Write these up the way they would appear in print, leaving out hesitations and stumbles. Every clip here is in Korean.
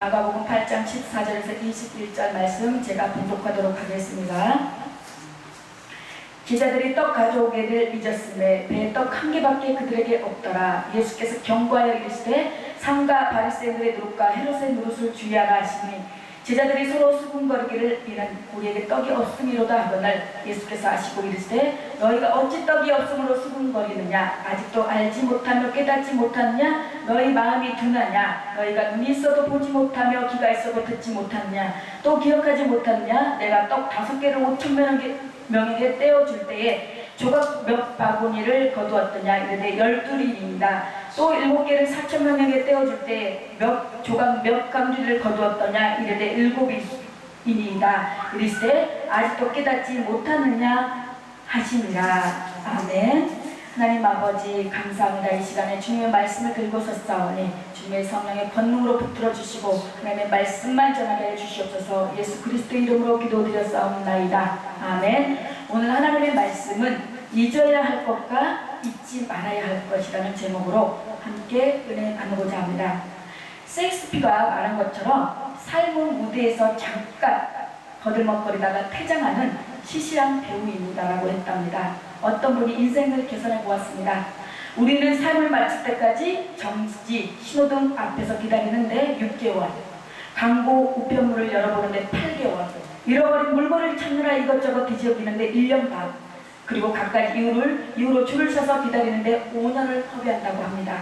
마가복음 8장 14절에서 21절 말씀 제가 봉독하도록 하겠습니다. 제자들이 떡 가져오기를 잊었으며 배에 떡 한 개밖에 그들에게 없더라. 예수께서 경고하여 이르시되 상가 바리새인들의 노릇과 헤롯의 노릇을 주의하라 하시니 제자들이 서로 수군거리기를 이는 우리에게 떡이 없음이로다 하거늘 예수께서 아시고 이르시되 너희가 어찌 떡이 없음으로 수군거리느냐 아직도 알지 못하며 깨닫지 못하느냐 너희 마음이 둔하냐 너희가 눈이 있어도 보지 못하며 귀가 있어도 듣지 못하느냐 또 기억하지 못하느냐 내가 떡 5개를 5,000명에게 떼어줄 때에 조각 몇 바구니를 거두었더냐 이르되 12린이니이다. 또 7개를 4,000명에게 떼어줄 때 조각 몇 강주를 거두었더냐 이르되 7이니이다. 이르시되 아직도 깨닫지 못하느냐 하시니라. 아멘. 하나님 아버지 감사합니다. 이 시간에 주님의 말씀을 들고 섰사오니 주님의 성령의 권능으로 붙들어 주시고 하나님의 말씀만 전하게 해주시옵소서. 예수 그리스도의 이름으로 기도드렸사옵나이다. 아멘. 오늘 하나님의 말씀은 잊어야 할 것과 잊지 말아야 할 것이라는 제목으로 함께 은혜 나누고자 합니다. 셰익스피어가 말한 것처럼 삶은 무대에서 잠깐 거들먹거리다가 퇴장하는 시시한 배우입니다라고 했답니다. 어떤 분이 인생을 개선해 보았습니다. 우리는 삶을 마칠 때까지 정지, 신호등 앞에서 기다리는데 6개월, 광고 우편물을 열어보는데 8개월, 잃어버린 물건을 찾느라 이것저것 뒤적이는데 1년 반, 그리고 각가지 이유로 줄을 서서 기다리는데 5년을 허비한다고 합니다.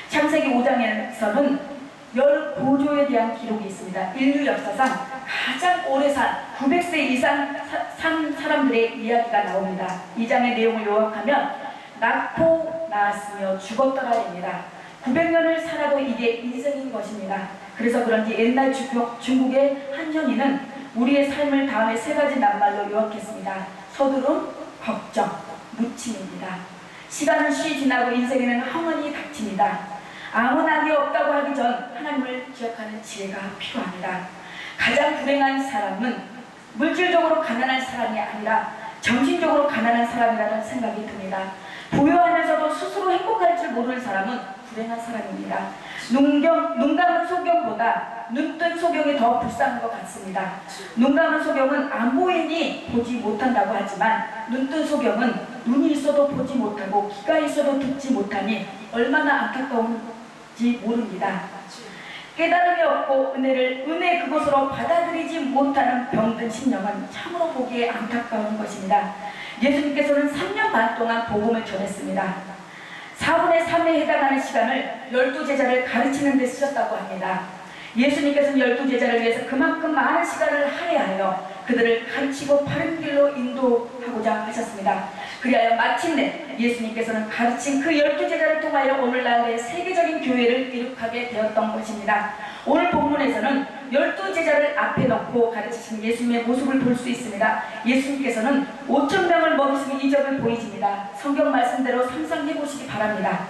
창세기 5장에서는 19조에 대한 기록이 있습니다. 인류 역사상 가장 오래 산 900세 이상 산 사람들의 이야기가 나옵니다. 이 장의 내용을 요약하면 낳고 낳았으며 죽었더라입니다. 900년을 살아도 이게 인생인 것입니다. 그래서 그런지 옛날 중국의 한현인은 우리의 삶을 다음에 3가지 낱말로 요약했습니다. 서두름, 걱정, 무침입니다. 시간은 쉬 지나고 인생에는 항원이 닥칩니다. 아무 낙이 없다고 하기 전 하나님을 기억하는 지혜가 필요합니다. 가장 불행한 사람은 물질적으로 가난한 사람이 아니라 정신적으로 가난한 사람이라는 생각이 듭니다. 부유하면서도 스스로 행복할 줄 모르는 사람은 불행한 사람입니다. 눈 감은 소경보다 눈 뜬 소경이 더 불쌍한 것 같습니다. 눈 감은 소경은 안 보이니 보지 못한다고 하지만 눈 뜬 소경은 눈이 있어도 보지 못하고 귀가 있어도 듣지 못하니 얼마나 안타까운지 모릅니다. 깨달음이 없고 은혜 그곳으로 받아들이지 못하는 병든 심령은 참으로 보기에 안타까운 것입니다. 예수님께서는 3년 반 동안 복음을 전했습니다. 4분의 3에 해당하는 시간을 12제자를 가르치는 데 쓰셨다고 합니다. 예수님께서는 12제자를 위해서 그만큼 많은 시간을 할애하여 그들을 가르치고 바른 길로 인도하고자 하셨습니다. 그리하여 마침내 예수님께서는 가르친 그 12제자를 통하여 오늘날의 세계적인 교회를 이룩하게 되었던 것입니다. 오늘 본문에서는 12제자를 앞에 놓고 가르치신 예수님의 모습을 볼 수 있습니다. 예수님께서는 5,000명을 먹이시는 이적을 보이십니다. 성경 말씀대로 상상해 보시기 바랍니다.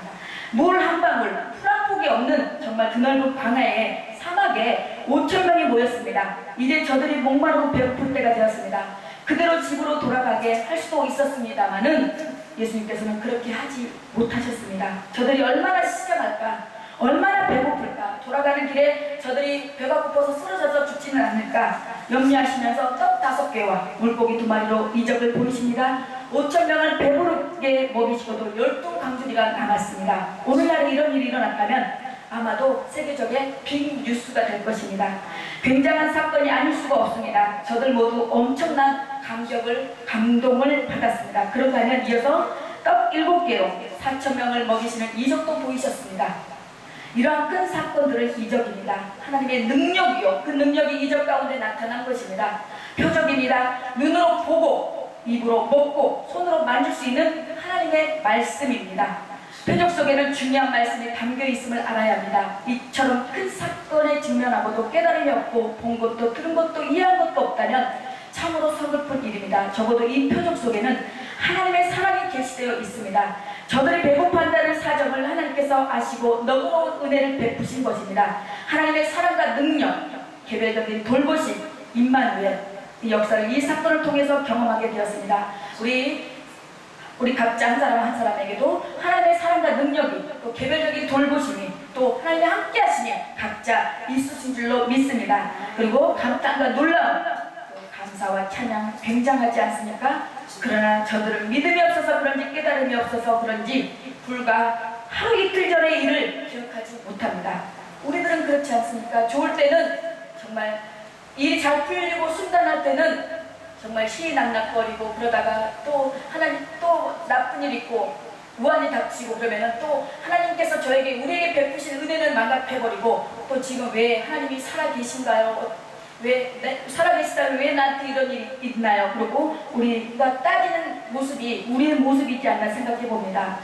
물 한 방울, 풀 한 폭이 없는 정말 드넓은 광야에 사막에 5,000명이 모였습니다. 이제 저들이 목마르고 배고플 때가 되었습니다. 그대로 집으로 돌아가게 할 수도 있었습니다마는 예수님께서는 그렇게 하지 못하셨습니다. 저들이 얼마나 시장할까, 얼마나 배고플까, 돌아가는 길에 저들이 배가 고파서 쓰러져서 죽지는 않을까 염려하시면서 떡 5개와 물고기 2마리로 이적을 보이십니다. 5,000명을 배부르게 먹이시고도 12강주리가 남았습니다. 오늘날에 이런 일이 일어났다면 아마도 세계적인 빅뉴스가 될 것입니다. 굉장한 사건이 아닐 수가 없습니다. 저들 모두 엄청난 감동을 받았습니다. 그런가 하면 이어서 떡 7개로 4,000명을 먹이시는 이적도 보이셨습니다. 이러한 큰 사건들은 이적입니다. 하나님의 능력이요, 그 능력이 이적 가운데 나타난 것입니다. 표적입니다. 눈으로 보고 입으로 먹고 손으로 만질 수 있는 하나님의 말씀입니다. 표적 속에는 중요한 말씀이 담겨 있음을 알아야 합니다. 이처럼 큰 사건에 직면하고도 깨달음이 없고 본 것도 들은 것도 이해한 것도 없다면 참으로 서글픈 일입니다. 적어도 이 표적 속에는 하나님의 사랑이 계시되어 있습니다. 저들이 배고파한다는 사정을 하나님께서 아시고 너그러운 은혜를 베푸신 것입니다. 하나님의 사랑과 능력, 개별적인 돌보심, 임마누엘, 이 역사를 이 사건을 통해서 경험하게 되었습니다. 우리 각자 한 사람 한 사람에게도 하나님의 사랑과 능력이 또 개별적인 돌보심이 또 하나님이 함께 하시니 각자 있으신 줄로 믿습니다. 그리고 감탄과 놀라움, 감사와 찬양 굉장하지 않습니까? 그러나 저들은 믿음이 없어서 그런지 깨달음이 없어서 그런지 불과 하루 이틀 전의 일을 기억하지 못합니다. 우리들은 그렇지 않습니까? 좋을 때는 정말 일이 잘 풀리고 순단할 때는 정말 시의낙낙거리고 그러다가 또 하나님 또 나쁜 일 있고 우환이 닥치고 그러면은 또 하나님께서 우리에게 베푸신 은혜는 망각해버리고 또 지금 왜 하나님이 살아계신가요? 왜 살아계시다면 왜 나한테 이런 일이 있나요? 그리고 우리가 따지는 모습이 우리의 모습이지 않나 생각해 봅니다.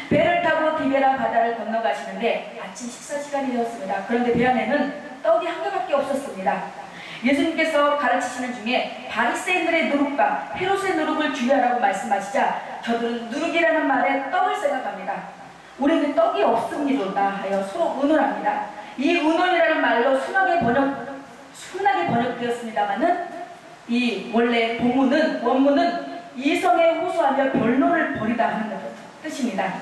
배를 타고 디베라 바다를 건너가시는데 아침 식사 시간이 되었습니다. 그런데 배 안에는 떡이 한 개밖에 없었습니다. 예수님께서 가르치시는 중에 바리새인들의 누룩과 헤롯의 누룩을 주의하라고 말씀하시자 저들은 누룩이라는 말에 떡을 생각합니다. 우리는 떡이 없습니다 하여 서로 의논합니다. 이 의논이라는 말로 순하게 번역되었습니다마는 이 원래 원문은 이성에 호소하며 변론을 벌이다 하는 뜻입니다.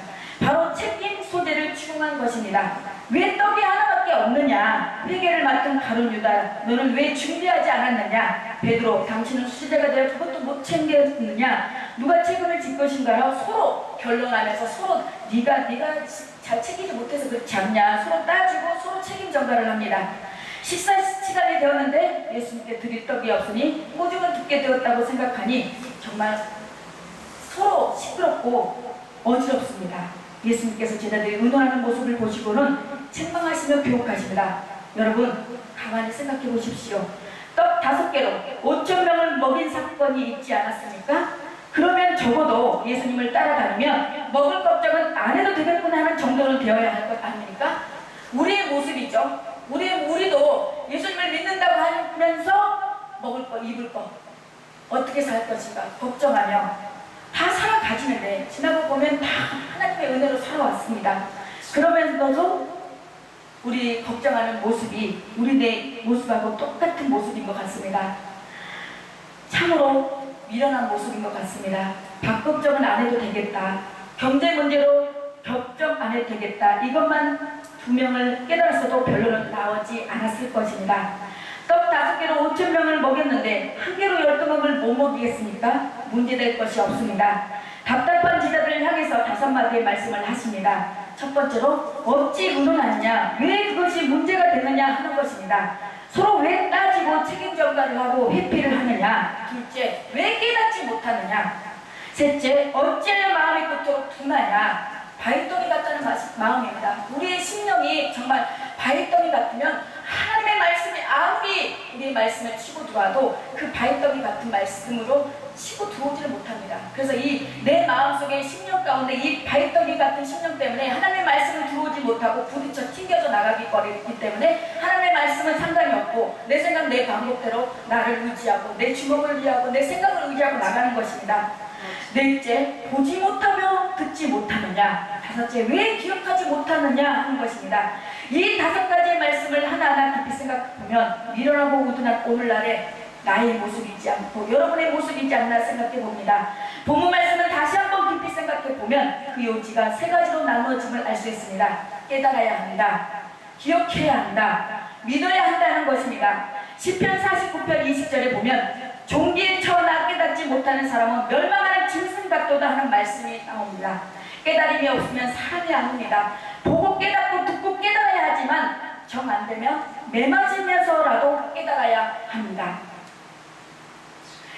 바로 책임 소재를 추궁한 것입니다. 왜 떡이 하나밖에 없느냐? 회개를 맡은 가룟 유다, 너는 왜 준비하지 않았느냐? 베드로, 당신은 수제자가 되어 그것도 못 챙겼느냐? 누가 책임을 질 것인가요? 서로 변론하면서 서로 네가 잘 챙기지 못해서 그렇지 않냐? 서로 따지고 서로 책임 전가를 합니다. 식사 시간이 되었는데 예수님께 드릴 떡이 없으니 오죽은 듣게 되었다고 생각하니 정말 서로 시끄럽고 어지럽습니다. 예수님께서 제자들이 의논하는 모습을 보시고는 책망하시며 교육하십니다. 여러분 가만히 생각해 보십시오. 떡 5개로 5,000명을 먹인 사건이 있지 않았습니까? 그러면 적어도 예수님을 따라다니면 먹을 걱정은 안 해도 되겠구나 하는 정도는 되어야 할 것 아닙니까? 우리의 모습이죠. 우리도 예수님을 믿는다고 하면서 먹을 거, 입을 거, 어떻게 살 것인가 걱정하며 다 살아가지는데 지나고 보면 다 하나님의 은혜로 살아왔습니다. 그러면서도 우리 걱정하는 모습이 우리 모습하고 똑같은 모습인 것 같습니다. 참으로 미련한 모습인 것 같습니다. 밥 걱정은 안 해도 되겠다. 경제 문제로 걱정 안 해도 되겠다. 이것만 2명을 깨달았어도 별로는 나오지 않았을 것입니다. 떡 5개로 5,000명을 먹였는데 1개로 12명을 못 먹이겠습니까? 문제될 것이 없습니다. 답답한 제자들을 향해서 5마디의 말씀을 하십니다. 첫 번째로 어찌 의논하느냐, 왜 그것이 문제가 되느냐 하는 것입니다. 서로 왜 따지고 책임 전가를 하고 회피를 하느냐. 둘째, 왜 깨닫지 못하느냐. 셋째, 어찌하여 마음이 그토록 둔하냐. 바위덩이 같다는 마음입니다. 우리의 심령이 정말 바위덩이 같으면 하나님의 말씀이 아무리 우리의 말씀을 치고 들어와도 그 바위덩이 같은 말씀으로 치고 들어오지를 못합니다. 그래서 내 마음속의 심령 가운데 이 바위덩이 같은 심령 때문에 하나님의 말씀을 들어오지 못하고 부딪혀 튕겨져 나가기 때문에 하나님의 말씀은 상관이 없고 내 생각 내 방법대로 나를 의지하고 내 주먹을 의지하고 내 생각을 의지하고 나가는 것입니다. 넷째, 보지 못하며 듣지 못하느냐. 다섯째, 왜 기억하지 못하느냐 하는 것입니다. 이 5가지의 말씀을 하나하나 깊이 생각해보면 미련하고 우둔한 오늘날의 나의 모습이지 않고 여러분의 모습이지 않나 생각해 봅니다. 본문 말씀을 다시 한번 깊이 생각해 보면 그 요지가 3가지로 나누어짐을 알 수 있습니다. 깨달아야 한다, 기억해야 한다, 믿어야 한다는 것입니다. 시편 49편 20절에 보면 종기에 처나 깨닫지 못하는 사람은 멸망하는 짐승 같도다 하는 말씀이 나옵니다. 깨달음이 없으면 사람이 아닙니다. 보고 깨닫고 듣고 깨달아야 하지만 정 안 되면 매맞으면서라도 깨달아야 합니다.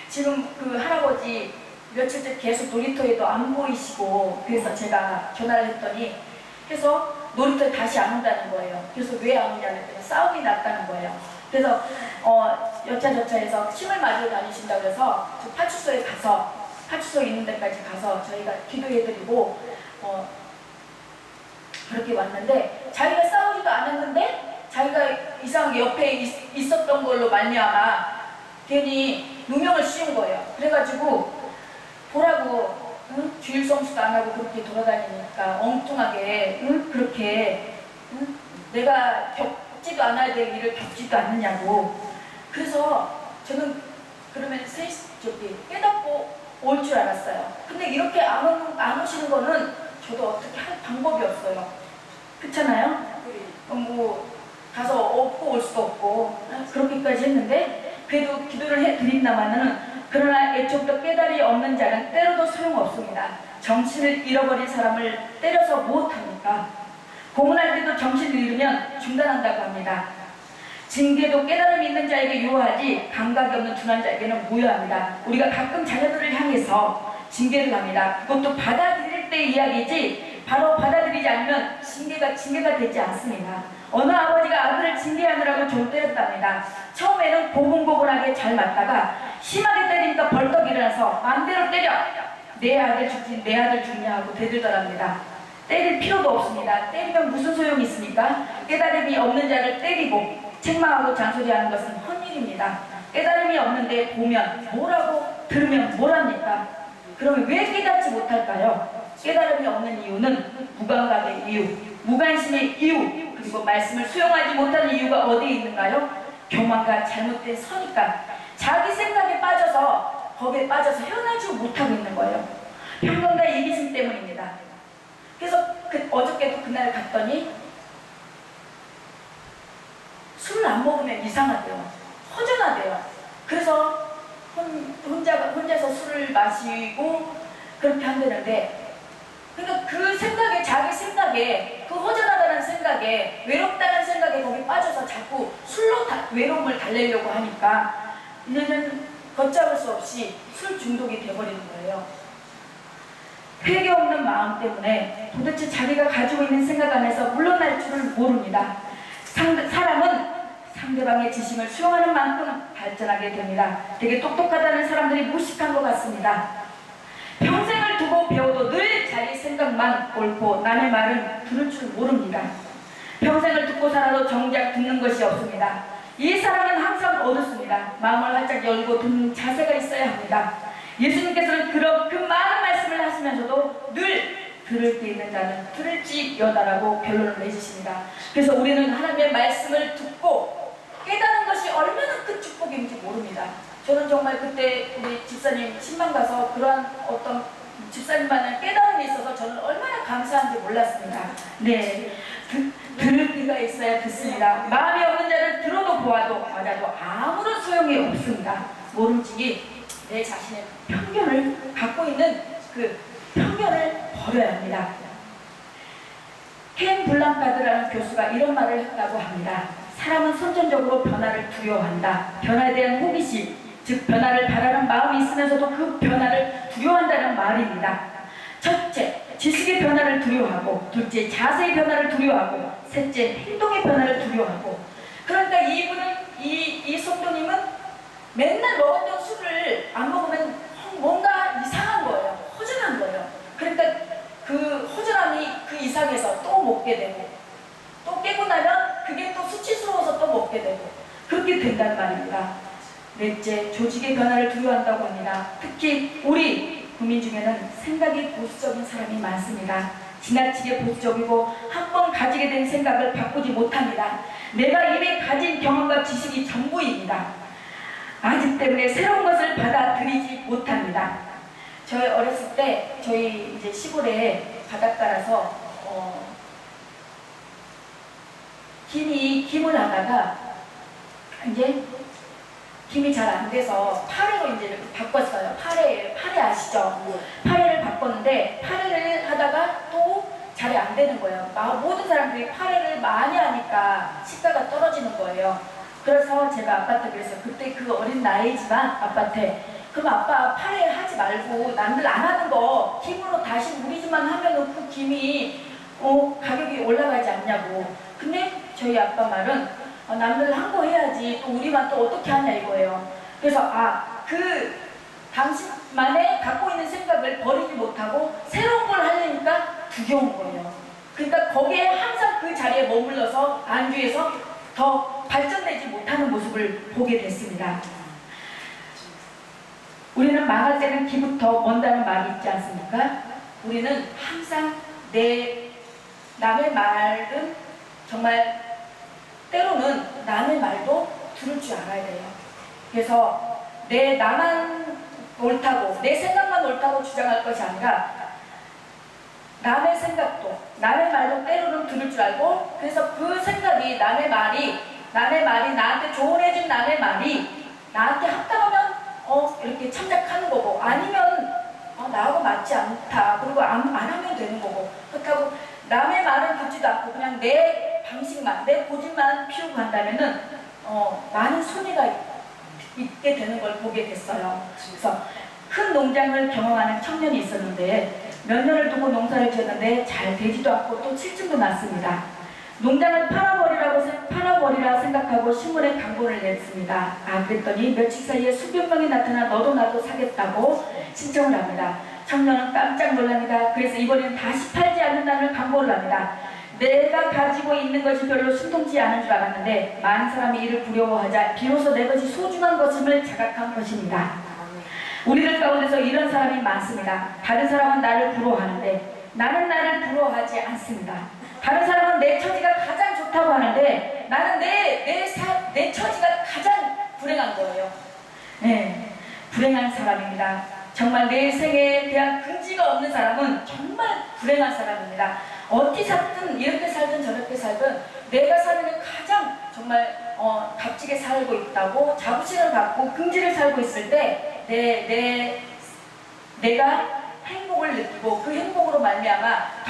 지금 그 할아버지 며칠째 계속 놀이터에도 안 보이시고 그래서 제가 전화를 했더니 해서 놀이터에 다시 안 온다는 거예요. 그래서 왜 안 오냐고 했더니 싸움이 났다는 거예요. 그래서 여차저차해서 침을 맞으러 다니신다고 해서 파출소에 있는 데까지 가서 저희가 기도해드리고 그렇게 왔는데 자기가 싸우지도 않았는데 자기가 이상하게 옆에 있었던 걸로 말미암아 괜히 누명을 씌운 거예요. 그래가지고 보라고 주일 성수도 안 하고 그렇게 돌아다니니까 엉뚱하게 그렇게 내가 겪지도 않아야 될 일을 겪지도 않느냐고. 그래서 저는 그러면 깨닫고 올 줄 알았어요. 근데 이렇게 안 오시는 거는 저도 어떻게 할 방법이 없어요. 그렇잖아요? 뭐 가서 업고 올 수도 없고 그렇게까지 했는데 그래도 기도를 해드린다마는 그러나 애초부터 깨달이 없는 자는 때려도 소용없습니다. 정신을 잃어버린 사람을 때려서 무엇합니까? 고문할 때도 정신을 잃으면 중단한다고 합니다. 징계도 깨달음이 있는 자에게 유효하지 감각이 없는 둔한 자에게는 무효합니다. 우리가 가끔 자녀들을 향해서 징계를 합니다. 그것도 받아들일 때의 이야기지 바로 받아들이지 않으면 징계가 되지 않습니다. 어느 아버지가 아들을 징계하느라고 좀 때렸답니다. 처음에는 고분고분하게 잘 맞다가 심하게 때리니까 벌떡 일어나서 마음대로 때려! 내 아들 죽지 내 아들 죽냐 하고 대들더랍니다. 때릴 필요도 없습니다. 때리면 무슨 소용이 있습니까? 깨달음이 없는 자를 때리고 책망하고 잔소리하는 것은 헛일입니다. 깨달음이 없는데 보면 뭐라고 들으면 뭐랍니까? 그러면 왜 깨닫지 못할까요? 깨달음이 없는 이유는 무감각의 이유, 무관심의 이유, 그리고 말씀을 수용하지 못하는 이유가 어디에 있는가요? 교만과 잘못된 선입관, 자기 생각에 빠져서 거기에 빠져서 헤어나지 못하고 있는 거예요. 평론가 이기심 때문입니다. 그래서 어저께도 그날 갔더니 술을 안 먹으면 이상하대요. 허전하대요. 그래서 혼자서 술을 마시고 그렇게 한다는데, 그러니까 그 생각에, 자기 생각에, 그 허전하다는 생각에, 외롭다는 생각에 거기 빠져서 자꾸 술로 외로움을 달래려고 하니까 이제는 걷잡을 수 없이 술 중독이 돼버리는 거예요. 회개 없는 마음 때문에 도대체 자기가 가지고 있는 생각 안에서 물러날 줄을 모릅니다. 사람은 상대방의 지심을 수용하는 만큼 발전하게 됩니다. 되게 똑똑하다는 사람들이 무식한 것 같습니다. 평생을 두고 배워도 늘 자기 생각만 옳고 남의 말은 들을 줄 모릅니다. 평생을 듣고 살아도 정작 듣는 것이 없습니다. 이 사람은 항상 어둡습니다. 마음을 활짝 열고 듣는 자세가 있어야 합니다. 예수님께서는 그 많은 말씀을 하시면서도 늘 들을 때 있는 자는 들을지어다라고 결론을 내주십니다. 그래서 우리는 하나님의 말씀을 듣고 깨닫는 것이 얼마나 큰 축복인지 모릅니다. 저는 정말 그때 우리 집사님 신방 가서 그러한 어떤 집사님만의 깨달음이 있어서 저는 얼마나 감사한지 몰랐습니다. 네, 들을 귀가 있어야 듣습니다. 마음이 없는 자는 들어도 보아도 맞아도 아무런 소용이 없습니다. 모름지기 내 자신의 편견을 갖고 있는 그 편견을 버려야 합니다. 켄 블랑카드라는 교수가 이런 말을 했다고 합니다. 사람은 선천적으로 변화를 두려워한다. 변화에 대한 호기심, 즉 변화를 바라는 마음이 있으면서도 그 변화를 두려워한다는 말입니다. 첫째, 지식의 변화를 두려워하고, 둘째, 자세의 변화를 두려워하고, 셋째, 행동의 변화를 두려워하고. 그러니까 이 성도님은 맨날 먹었던 술을 안 먹으면 뭔가 이상한 거예요. 허전한 거예요. 그러니까 그 허전함이 그 이상해서 또 먹게 되고, 또 깨고 나면 그게 또 수치스러워서 또 먹게 되고, 그렇게 된단 말입니다. 넷째, 조직의 변화를 두려워한다고 합니다. 특히 우리 국민 중에는 생각이 보수적인 사람이 많습니다. 지나치게 보수적이고 한 번 가지게 된 생각을 바꾸지 못합니다. 내가 이미 가진 경험과 지식이 전부입니다. 아직 때문에 새로운 것을 받아들이지 못합니다. 저희 어렸을 때 저희 이제 시골에 바닷가라서 김을 하다가 이제 김이 잘 안 돼서 파래로 이제 이렇게 바꿨어요. 파래 아시죠? 파래를 바꿨는데 파래를 하다가 또 잘 안 되는 거예요. 모든 사람들이 파래를 많이 하니까 시가가 떨어지는 거예요. 그래서 제가 아빠한테 그랬어요. 그때 그 어린 나이지만 아빠한테, 그럼 아빠 파래 하지 말고 남들 안 하는 거 김으로 다시 우리 집만 하면은 그 김이 가격이 올라가지 않냐고. 근데 저희 아빠 말은 남들 한 거 해야지 또 우리만 또 어떻게 하냐 이거예요. 그래서 그 당신만의 갖고 있는 생각을 버리지 못하고 새로운 걸 하려니까 두려운 거예요. 그러니까 거기에 항상 그 자리에 머물러서 안주해서 더 발전되지 못하는 모습을 보게 됐습니다. 우리는 망할 때는 기부터 먼다는 말이 있지 않습니까? 우리는 항상 남의 말은 정말 때로는 남의 말도 들을 줄 알아야 돼요. 그래서 나만 옳다고, 내 생각만 옳다고 주장할 것이 아니라 남의 생각도 남의 말도 때로는 들을 줄 알고, 그래서 그 생각이 남의 말이 나한테 조언해준 남의 말이 나한테 합당하면 이렇게 참작하는 거고, 아니면 나하고 맞지 않다 그리고 안 하면 되는 거고, 그렇다고 남의 말은 듣지도 않고 그냥 내 방식만 내 고집만 피우고 한다면은 많은 손해가 있게 되는 걸 보게 됐어요. 그래서 큰 농장을 경영하는 청년이 있었는데 몇 년을 두고 농사를 지었는데 잘 되지도 않고 또 실증도 났습니다. 농장을 팔아버리라 생각하고 신문에 광고를 냈습니다. 그랬더니 며칠 사이에 수백 명이 나타나 너도 나도 사겠다고 신청을 합니다. 청년은 깜짝 놀랍니다. 그래서 이번에는 다시 팔지 않는다는 광고를 합니다. 내가 가지고 있는 것이 별로 순통치 않은 줄 알았는데 많은 사람이 이를 부러워하자 비로소 내 것이 소중한 것임을 자각한 것입니다. 우리들 가운데서 이런 사람이 많습니다. 다른 사람은 나를 부러워하는데 나는 나를 부러워하지 않습니다. 다른 사람은 내 처지가 가장 좋다고 하는데 나는 내 처지가 가장 불행한 거예요. 네, 불행한 사람입니다. 정말 내 생에 대한 긍지가 없는 사람은 정말 불행한 사람입니다. 어떻게 살든 이렇게 살든 저렇게 살든 내가 사는 게 가장 정말 값지게 살고 있다고 자부심을 갖고 긍지를 살고 있을 때 내가 행복을 느끼고 그 행복으로 말미암아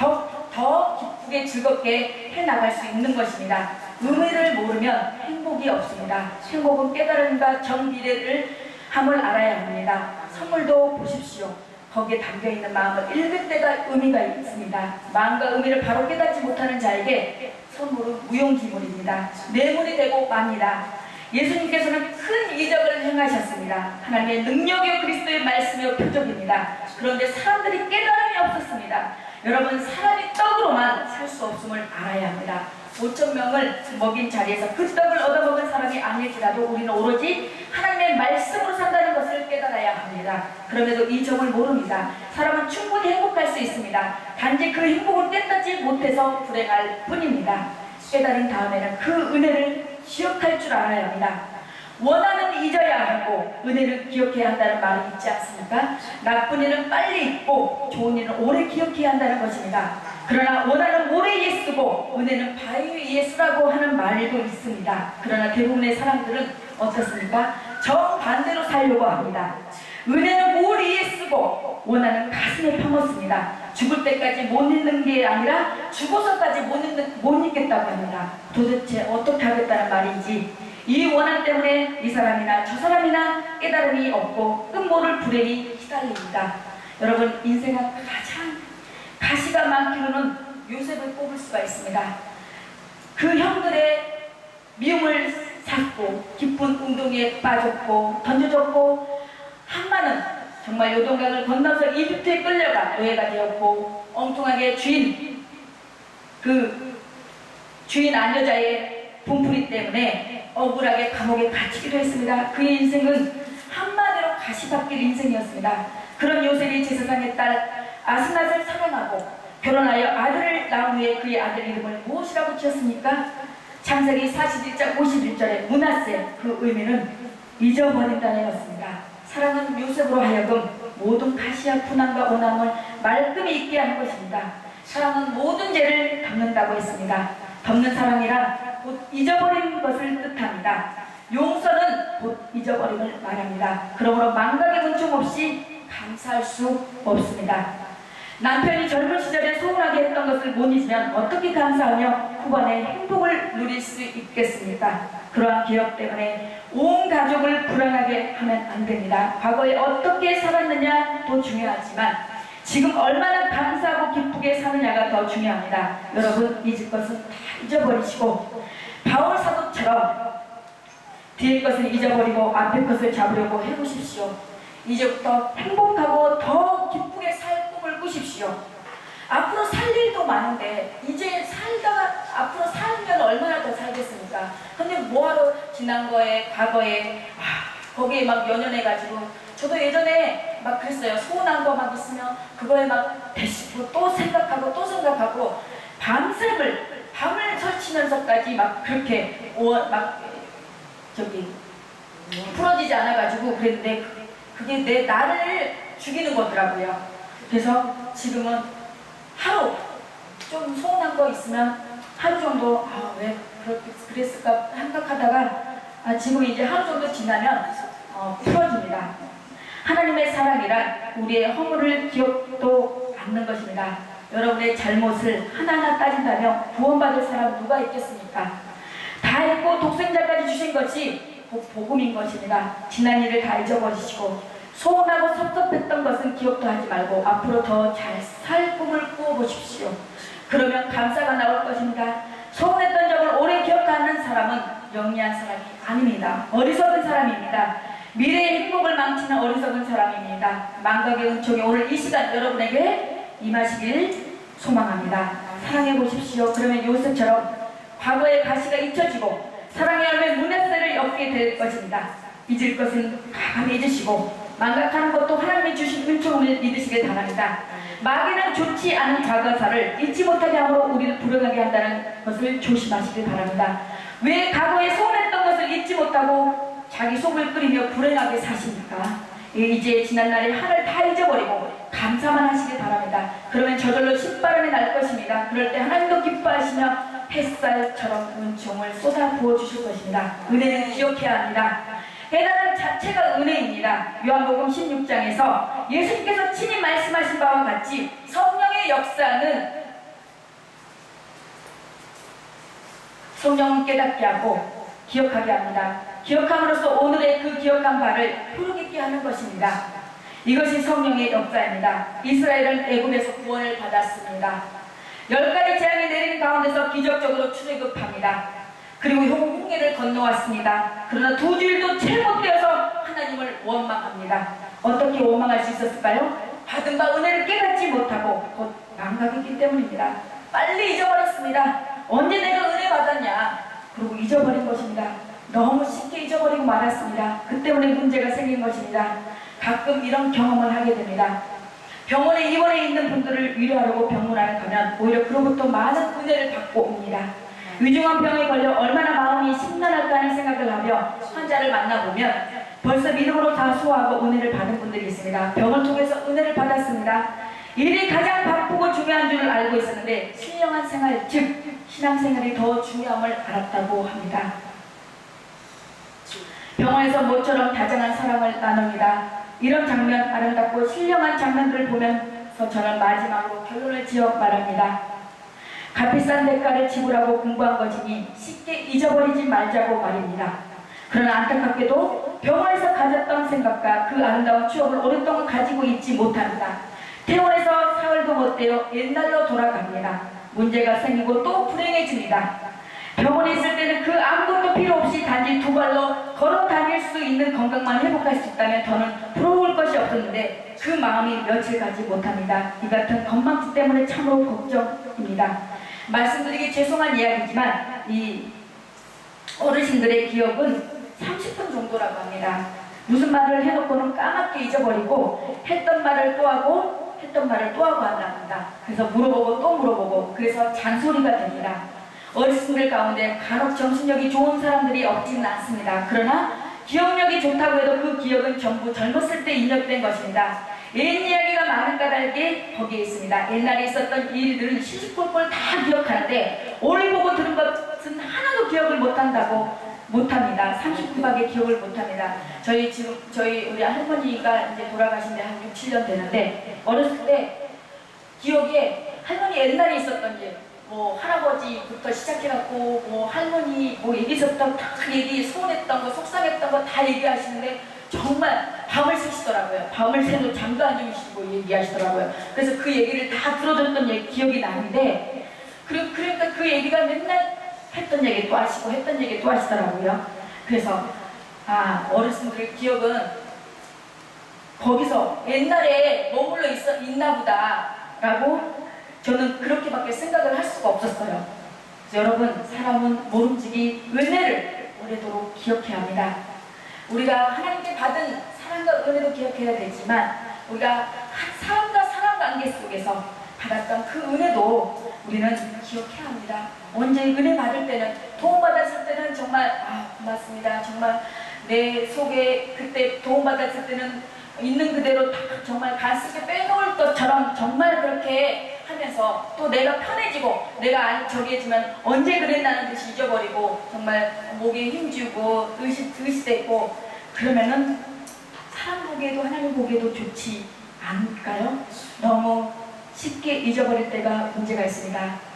더 기쁘게 즐겁게 해나갈 수 있는 것입니다. 의미를 모르면 행복이 없습니다. 행복은 깨달음과 정비례를 함을 알아야 합니다. 선물도 보십시오. 거기에 담겨있는 마음을 읽을 때가 의미가 있습니다. 마음과 의미를 바로 깨닫지 못하는 자에게 선물은 무용지물입니다. 뇌물이 되고 맙니다. 예수님께서는 큰 이적을 행하셨습니다. 하나님의 능력이요 그리스도의 말씀이요 표적입니다. 그런데 사람들이 깨달음이 없었습니다. 여러분, 사람이 떡으로만 살 수 없음을 알아야 합니다. 5,000명을 먹인 자리에서 그 떡을 얻어먹은 사람이 아닐지라도 우리는 오로지 하나님의 말씀으로 산다는 것을 깨달아야 합니다. 그럼에도 이 점을 모릅니다. 사람은 충분히 행복할 수 있습니다. 단지 그 행복을 깨닫지 못해서 불행할 뿐입니다. 깨달은 다음에는 그 은혜를 기억할 줄 알아야 합니다. 원한은 잊어야 하고 은혜를 기억해야 한다는 말이 있지 않습니까? 나쁜 일은 빨리 잊고 좋은 일은 오래 기억해야 한다는 것입니다. 그러나 원한은 오래 이에 쓰고 은혜는 바위 위에 쓰라고 하는 말도 있습니다. 그러나 대부분의 사람들은 어떻습니까? 정반대로 살려고 합니다. 은혜는 물 위에 쓰고 원한은 가슴에 품었습니다. 죽을 때까지 못 잊는 게 아니라 죽어서까지 못 잊겠다고 합니다. 도대체 어떻게 하겠다는 말인지, 이 원한 때문에 이 사람이나 저 사람이나 깨달음이 없고 끝모를 불행이 시달립니다. 여러분, 인생은 가장 가시가 많기로는 요셉을 뽑을 수가 있습니다. 그 형들의 미움을 샀고 깊은 운동에 빠졌고 던져졌고, 한마는 정말 요동강을 건너서 이집트에 끌려가 노예가 되었고, 엉뚱하게 주인 안여자의 분풀이 때문에 억울하게 감옥에 갇히기도 했습니다. 그의 인생은 한마디로 가시밭길 인생이었습니다. 그런 요셉이 제사장의 딸 아스낫을 사랑하고 결혼하여 아들을 낳은 후에 그의 아들 이름을 무엇이라고 지었습니까? 창세기 41장 51절에 므낫세, 그 의미는 잊어버린다는 것입니다. 사랑은 요셉으로 하여금 모든 가시와 분함과 원함을 말끔히 잊게 하는 것입니다. 사랑은 모든 죄를 덮는다고 했습니다. 덮는 사랑이란 곧 잊어버린 것을 뜻합니다. 용서는 곧 잊어버림을 말합니다. 그러므로 망각의 은총 없이 감사할 수 없습니다. 남편이 젊은 시절에 서운하게 했던 것을 못 잊으면 어떻게 감사하며 후반에 행복을 누릴 수 있겠습니까? 그러한 기억 때문에 온 가족을 불안하게 하면 안 됩니다. 과거에 어떻게 살았느냐도 중요하지만 지금 얼마나 감사하고 기쁘게 사느냐가 더 중요합니다. 여러분, 잊을 것은 다 잊어버리시고 바울 사도처럼 뒤의 것을 잊어버리고 앞의 것을 잡으려고 해보십시오. 이제부터 행복하고 더 기쁘게 살 꿈을 꾸십시오. 앞으로 살 일도 많은데 이제 살다가 앞으로 살면 얼마나 더 살겠습니까? 근데 뭐하러 지난 거에 과거에 거기에 막 연연해가지고, 저도 예전에 막 그랬어요. 서운한 거 막 있으면 그거에 막 되씹고 또 생각하고 밤을 설치면서까지 막 그렇게 풀어지지 않아가지고 그랬는데 그게 나를 죽이는 거더라고요. 그래서 지금은 하루 좀 서운한 거 있으면 하루 정도 왜 그렇게 그랬을까 생각하다가 지금 이제 하루 정도 지나면 풀어집니다. 하나님의 사랑이란 우리의 허물을 기억도 않는 것입니다. 여러분의 잘못을 하나하나 따진다면 구원받을 사람 누가 있겠습니까? 다 잊고 독생자까지 주신 것이 곧 복음인 것입니다. 지난 일을 다 잊어버리시고 소원하고 섭섭했던 것은 기억도 하지 말고 앞으로 더 잘 살 꿈을 꾸어보십시오. 그러면 감사가 나올 것입니다. 소원했던 적을 오래 기억하는 사람은 영리한 사람이 아닙니다. 어리석은 사람입니다. 미래의 행복을 망치는 어리석은 사람입니다. 망각의 은총이 오늘 이 시간 여러분에게 임하시길 소망합니다. 사랑해 보십시오. 그러면 요셉처럼 과거의 가시가 잊혀지고 사랑의 열매 문화세를 얻게 될 것입니다. 잊을 것은 가감히 잊으시고 망각하는 것도 하나님이 주신 은총을 믿으시길 바랍니다. 마귀는 좋지 않은 과거사를 잊지 못하게 함으로 우리를 불행하게 한다는 것을 조심하시길 바랍니다. 왜 과거에 소원했던 것을 잊지 못하고 자기 속을 끓이며 불행하게 사십니까? 이제 지난날의 하늘 다 잊어버리고 감사만 하시길 바랍니다. 그러면 저절로 신바람이 날 것입니다. 그럴 때 하나님도 기뻐하시며 햇살처럼 은총을 쏟아 부어주실 것입니다. 은혜는 기억해야 합니다. 해나는 자체가 은혜입니다. 요한복음 16장에서 예수님께서 친히 말씀하신 바와 같이 성령의 역사는 성령을 깨닫게 하고 기억하게 합니다. 기억함으로써 오늘의 그 기억한 바를 흐르게 하는 것입니다. 이것이 성령의 역사입니다. 이스라엘은 애굽에서 구원을 받았습니다. 10가지 재앙이 내리는 가운데서 기적적으로 출애굽합니다. 그리고 홍해를 건너왔습니다. 그러나 2주일도 채 못되어서 하나님을 원망합니다. 어떻게 원망할 수 있었을까요? 받은 바 은혜를 깨닫지 못하고 곧 망각했기 때문입니다. 빨리 잊어버렸습니다. 언제 내가 은혜 받았냐? 그리고 잊어버린 것입니다. 너무 쉽게 잊어버리고 말았습니다. 그 때문에 문제가 생긴 것입니다. 가끔 이런 경험을 하게 됩니다. 병원에 입원해 있는 분들을 위로하려고 병문안에 가면 오히려 그로부터 많은 은혜를 받고 옵니다. 위중한 병에 걸려 얼마나 마음이 심란할까 하는 생각을 하며 환자를 만나보면 벌써 믿음으로 다 소화하고 은혜를 받은 분들이 있습니다. 병을 통해서 은혜를 받았습니다. 일이 가장 바쁘고 중요한 줄 알고 있었는데 신령한 생활, 즉 신앙생활이 더 중요함을 알았다고 합니다. 병원에서 모처럼 다정한 사랑을 나눕니다. 이런 장면, 아름답고 신령한 장면들을 보면서 저는 마지막으로 결론을 지어 말합니다. 값비싼 대가를 지불하고 공부한 것이니 쉽게 잊어버리지 말자고 말입니다. 그러나 안타깝게도 병원에서 가졌던 생각과 그 아름다운 추억을 오랫동안 가지고 있지 못합니다. 퇴원해서 사흘도 못 되어 옛날로 돌아갑니다. 문제가 생기고 또 불행해집니다. 병원에 있을 때는 그 아무것도 필요 없이 단지 2발로 걸어 다닐 수 있는 건강만 회복할 수 있다면 저는 부러울 것이 없었는데 그 마음이 며칠 가지 못합니다. 이 같은 건망증 때문에 참으로 걱정입니다. 말씀드리기 죄송한 이야기지만 이 어르신들의 기억은 30분 정도라고 합니다. 무슨 말을 해놓고는 까맣게 잊어버리고 했던 말을 또 하고 했던 말을 또 하고 한답니다. 그래서 물어보고 또 물어보고 그래서 잔소리가 됩니다. 어르신들 가운데 간혹 정신력이 좋은 사람들이 없지는 않습니다. 그러나 기억력이 좋다고 해도 그 기억은 전부 젊었을 때 입력된 것입니다. 옛 이야기가 많은 까닭에 거기에 있습니다. 옛날에 있었던 일들은 시시콜콜 다 기억하는데 오늘 보고 들은 것은 하나도 기억을 못합니다. 39밖에 기억을 못합니다. 우리 할머니가 이제 돌아가신 지 한 6, 7년 되는데 어렸을 때 기억에 할머니 옛날에 있었던 일 할아버지부터 시작해갖고 할머니 얘기서부터 다 얘기 소원했던 거 속상했던 거 다 얘기하시는데 정말 밤을 새시더라고요. 밤을 새도 잠도 안 주무시고 얘기하시더라고요. 그래서 그 얘기를 다 들어줬던 기억이 나는데 그러니까 그 얘기가 맨날 했던 얘기 또 하시고 했던 얘기 또 하시더라고요. 그래서 어르신들의 기억은 거기서 옛날에 머물러 있나 보다 라고 저는 그렇게밖에 생각을 할 수가 없었어요. 여러분, 사람은 모름지기 은혜를 오래도록 기억해야 합니다. 우리가 하나님께 받은 사랑과 은혜도 기억해야 되지만 우리가 사람과 사람 관계 속에서 받았던 그 은혜도 우리는 기억해야 합니다. 언제 은혜 받을 때는, 도움받았을 때는 정말 고맙습니다. 정말 내 속에 그때 도움받았을 때는 있는 그대로 다 정말 가슴에 빼놓을 것처럼 정말 그렇게 하면서 또 내가 편해지고 내가 저기 해주면 언제 그랬나는 듯이 잊어버리고 정말 목에 힘주고 의식되고 그러면은 사람 보기에도 하나님 보기에도 좋지 않을까요? 너무 쉽게 잊어버릴 때가 문제가 있습니다.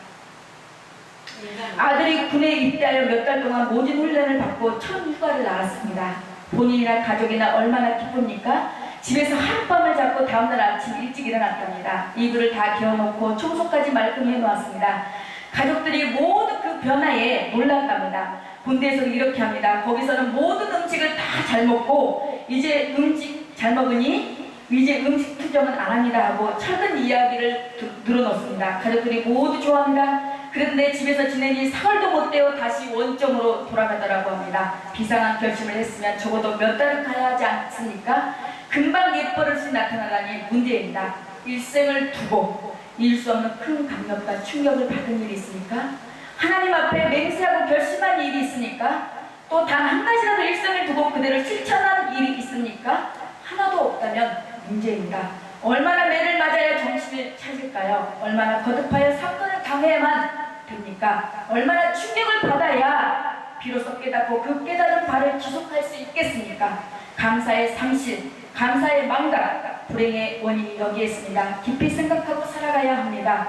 아들이 군에 입대하여 몇 달 동안 모진 훈련을 받고 첫 휴가를 나왔습니다. 본인이나 가족이나 얼마나 기쁩니까? 집에서 하룻밤을 자고 다음날 아침 일찍 일어났답니다. 이불을 다 개어놓고 청소까지 말끔히 해놓았습니다. 가족들이 모두 그 변화에 놀랐답니다. 군대에서는 이렇게 합니다. 거기서는 모든 음식을 다 잘 먹고 이제 음식 잘 먹으니 이제 음식 투정은 안 합니다 하고 철든 이야기를 늘어놓습니다. 가족들이 모두 좋아합니다. 그런데 집에서 지내니 사흘도 못 되어 다시 원점으로 돌아가더라고 합니다. 비상한 결심을 했으면 적어도 몇 달은 가야 하지 않습니까? 금방 옛버릇이 나타나다니 문제입니다. 일생을 두고 잊을 수 없는 큰 감격과 충격을 받은 일이 있습니까? 하나님 앞에 맹세하고 결심한 일이 있습니까? 또 단 한 가지라도 일생을 두고 그대로 실천한 일이 있습니까? 하나도 없다면 문제입니다. 얼마나 매를 맞아야 정신을 차릴까요? 얼마나 거듭하여 사건을 당해야만 됩니까? 얼마나 충격을 받아야 비로소 깨닫고 그 깨달은 바를 지속할 수 있겠습니까? 감사의 상실, 감사의 망각, 불행의 원인이 여기에 있습니다. 깊이 생각하고 살아가야 합니다.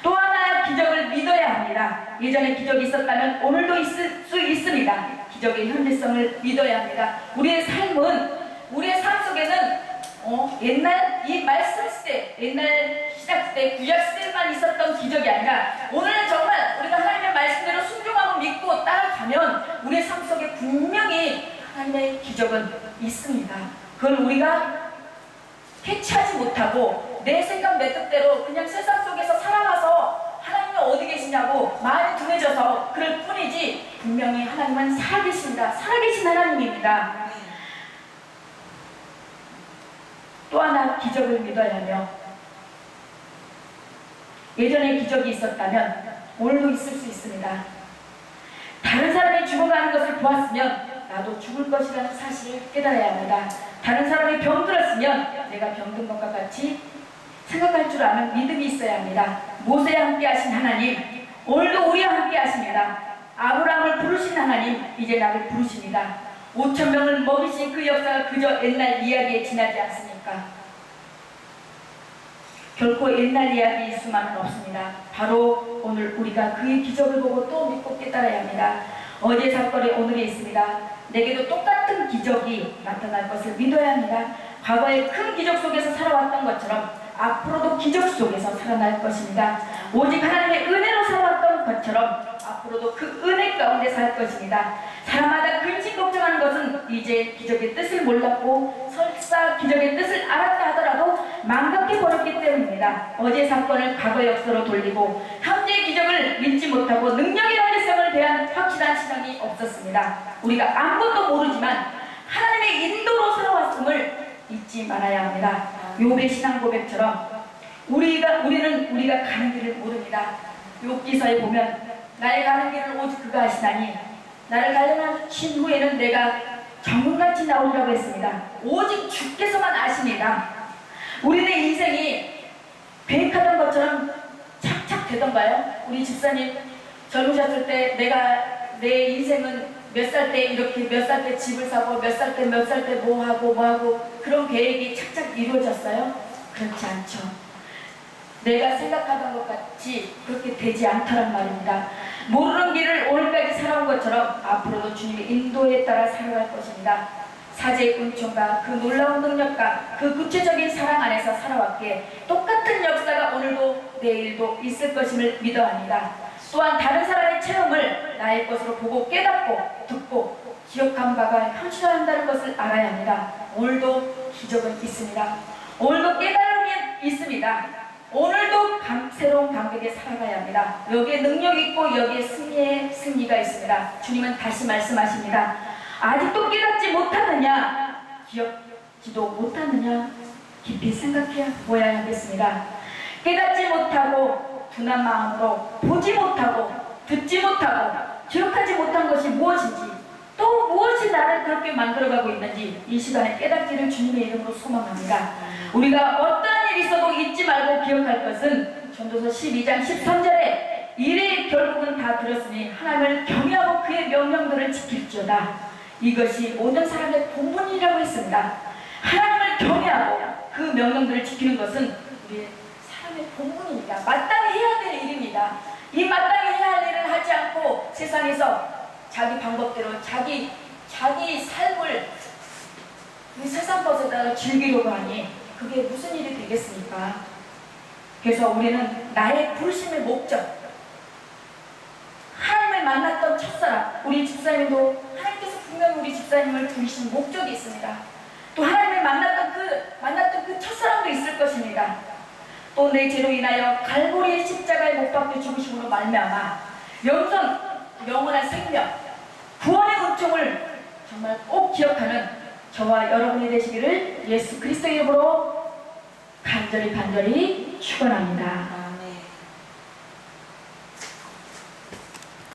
또 하나 기적을 믿어야 합니다. 예전에 기적이 있었다면 오늘도 있을 수 있습니다. 기적의 현재성을 믿어야 합니다. 우리의 삶 속에는 옛날 이 말씀 시대, 옛날 시작 시대, 구약 시대만 있었던 기적이 아니라 오늘은 정말 우리가 하나님의 말씀대로 순종하고 믿고 따라가면 우리의 삶 속에 분명히 하나님의 기적은 있습니다. 그걸 우리가 캐치하지 못하고 내 생각 내 뜻대로 그냥 세상 속에서 살아가서 하나님은 어디 계시냐고 마음이 둔해져서 그럴 뿐이지 분명히 하나님은 살아계십니다. 살아계신 하나님입니다. 또 하나 기적을 믿어야 하며 예전에 기적이 있었다면 오늘도 있을 수 있습니다. 다른 사람이 죽어가는 것을 보았으면 나도 죽을 것이라는 사실을 깨달아야 합니다. 다른 사람이 병들었으면 내가 병든 것과 같이 생각할 줄 아는 믿음이 있어야 합니다. 모세와 함께 하신 하나님 오늘도 우리와 함께 하십니다. 아브라함을 부르신 하나님 이제 나를 부르십니다. 5,000명을 먹이신 그 역사가 그저 옛날 이야기에 지나지 않습니까? 결코 옛날 이야기일 수만은 없습니다. 바로 오늘 우리가 그의 기적을 보고 또 믿고 깨달아야 합니다. 어제 사건이 오늘에 있습니다. 내게도 똑같은 기적이 나타날 것을 믿어야 합니다. 과거의 큰 기적 속에서 살아왔던 것처럼 앞으로도 기적 속에서 살아날 것입니다. 오직 하나님의 은혜로 살아왔던 것처럼 앞으로도 그 은혜 가운데 살 것입니다. 사람마다 근심 걱정하는 것은 이제 기적의 뜻을 몰랐고 설사 기적의 뜻을 알았다 하더라도 망각해버렸기 때문입니다. 어제 사건을 과거 역사로 돌리고 현재의 기적을 믿지 못하고 능력의 현재성을 대한 확실한 신앙이 없었습니다. 우리가 아무것도 모르지만 하나님의 인도로 살아왔음을 잊지 말아야 합니다. 욥의 신앙 고백처럼 우리가 가는 길을 모릅니다. 욥기서에 보면 나의 가는 길을 오직 그가 아시나니 나를 가려하신 후에는 내가 정금같이 나오리라고 했습니다. 오직 주께서만 아십니다. 우리는 인생이 계획하던 것처럼 착착 되던가요? 우리 집사님 젊으셨을 때 내 인생은 몇 살 때 이렇게 몇 살 때 집을 사고 몇 살 때 뭐 하고 그런 계획이 착착 이루어졌어요? 그렇지 않죠. 내가 생각하던 것 같이 그렇게 되지 않더란 말입니다. 모르는 길을 오늘까지 살아온 것처럼 앞으로도 주님의 인도에 따라 살아갈 것입니다. 사제의 은총과 그 놀라운 능력과 그 구체적인 사랑 안에서 살아왔기에 똑같은 역사가 오늘도 내일도 있을 것임을 믿어야 합니다. 또한 다른 사람의 체험을 나의 것으로 보고 깨닫고 듣고 기억한 바가 현실화한다는 것을 알아야 합니다. 오늘도 기적은 있습니다. 오늘도 깨달음이 있습니다. 오늘도 새로운 감격에 살아가야 합니다. 여기에 능력이 있고 여기에 승리가 있습니다. 주님은 다시 말씀하십니다. 아직도 깨닫지 못하느냐, 기억지도 못하느냐, 깊이 생각해 보아야 하겠습니다. 깨닫지 못하고 둔한 마음으로 보지 못하고 듣지 못하고 기억하지 못한 것이 무엇인지 또 무엇이 나를 그렇게 만들어가고 있는지 이 시간에 깨닫기를 주님의 이름으로 소망합니다. 우리가 어떠한 일이 있어도 잊지 말고 기억할 것은 전도서 12장 13절에 이를 결국은 다 들었으니 하나님을 경외하고 그의 명령들을 지킬지어다. 이것이 모든 사람의 본분이라고 했습니다. 하나님을 경외하고 그 명령들을 지키는 것은 우리 사람의 본분입니다. 마땅히 해야 될 일입니다. 이 마땅히 해야 할 일을 하지 않고 세상에서 자기 방법대로 자기 삶을 이 세상 것에다가 즐기려고 하니 그게 무슨 일이 되겠습니까? 그래서 우리는 나의 부르심의 목적, 하나님을 만났던 첫사랑, 우리 집사님도 하나님께서 분명히 우리 집사님을 부르신 목적이 있습니다. 또 하나님을 만났던 그 첫사랑도 있을 것입니다. 또 내 죄로 인하여 갈보리의 십자가에 못 박혀 죽으심으로 말미암아 영원한 생명, 구원의 은총을 정말 꼭 기억하는 저와 여러분이 되시기를 예수 그리스도의 이름으로 간절히 축원합니다.